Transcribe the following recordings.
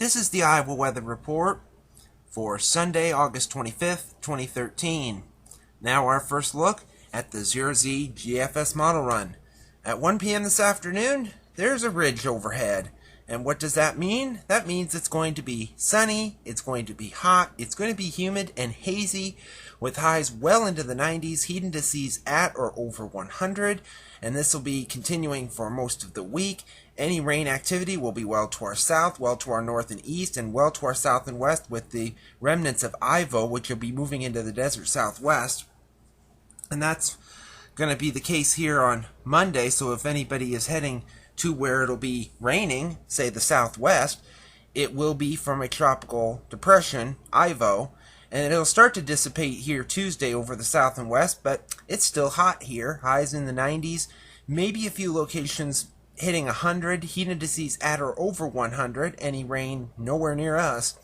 This is the Iowa Weather Report for Sunday, August 25th, 2013. Now our first look at the 0Z GFS Model Run. At 1 p.m. this afternoon, there's a ridge overhead. And what does that mean? That means it's going to be sunny, it's going to be hot, it's going to be humid and hazy with highs well into the 90s, heat indices at or over 100, and this will be continuing for most of the week. Any rain activity will be well to our south, well to our north and east, and well to our south and west with the remnants of Ivo, which will be moving into the desert southwest. And that's going to be the case here on Monday, so if anybody is heading to where it'll be raining, say the southwest, it will be from a tropical depression, Ivo, and it'll start to dissipate here Tuesday over the south and west, but it's still hot here, highs in the 90s, maybe a few locations hitting 100, heat indices at or over 100, any rain nowhere near us.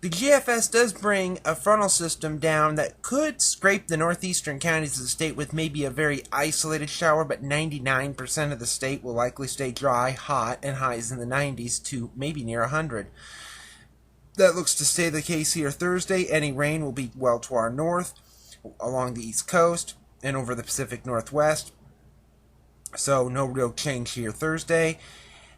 The GFS does bring a frontal system down that could scrape the northeastern counties of the state with maybe a very isolated shower, but 99% of the state will likely stay dry, hot, and highs in the 90s to maybe near 100. That looks to stay the case here Thursday. Any rain will be well to our north, along the east coast, and over the Pacific Northwest. So no real change here Thursday.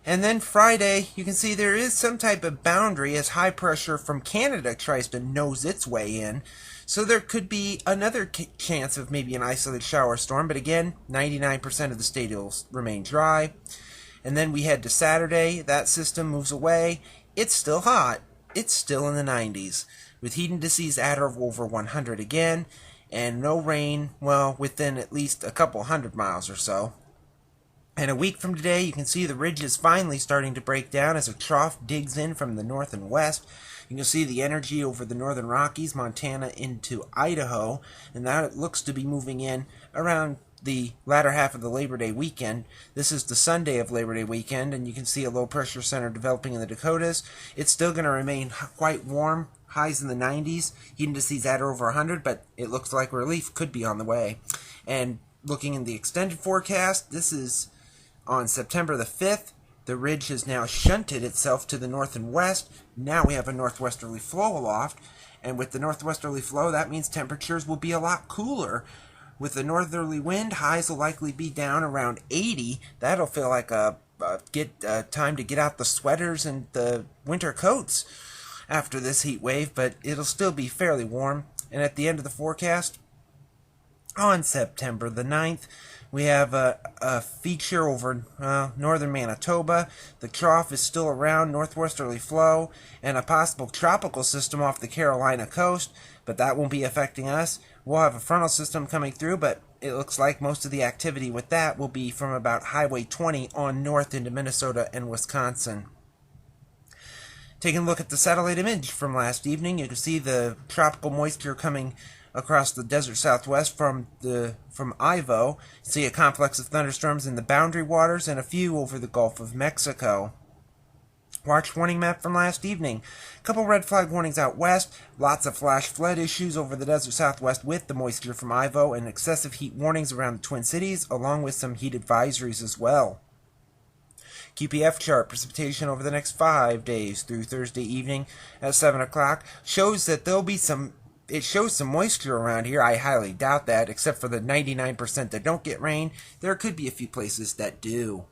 And then Friday, you can see there is some type of boundary as high pressure from Canada tries to nose its way in. So there could be another chance of maybe an isolated shower storm. But again, 99% of the state will remain dry. And then we head to Saturday. That system moves away. It's still hot. It's still in the 90s. With heat indices at or over 100 again. And no rain, well, within at least a couple hundred miles or so. And a week from today, you can see the ridge is finally starting to break down as a trough digs in from the north and west. You can see the energy over the northern Rockies, Montana into Idaho, and that looks to be moving in around the latter half of the Labor Day weekend. This is the Sunday of Labor Day weekend, and you can see a low pressure center developing in the Dakotas. It's still going to remain quite warm, highs in the 90s, heat indices at or over 100, but it looks like relief could be on the way. And looking in the extended forecast, this is on September the 5th, the ridge has now shunted itself to the north and west. Now we have a northwesterly flow aloft, and with the northwesterly flow, that means temperatures will be a lot cooler. With the northerly wind, highs will likely be down around 80. That'll feel like a time to get out the sweaters and the winter coats after this heat wave, but it'll still be fairly warm. And at the end of the forecast, on September the 9th, we have a feature over northern Manitoba. The trough is still around, northwesterly flow, and a possible tropical system off the Carolina coast, but that won't be affecting us. We'll have a frontal system coming through, but it looks like most of the activity with that will be from about Highway 20 on north into Minnesota and Wisconsin. Taking a look at the satellite image from last evening, you can see the tropical moisture coming across the desert southwest from Ivo. You see a complex of thunderstorms in the boundary waters and a few over the Gulf of Mexico. Watch warning map from last evening. A couple red flag warnings out west. Lots of flash flood issues over the desert southwest with the moisture from Ivo, and excessive heat warnings around the Twin Cities, along with some heat advisories as well. QPF chart precipitation over the next 5 days through Thursday evening at 7 o'clock shows that there'll be it shows some moisture around here. I highly doubt that, except for the 99% that don't get rain. There could be a few places that do.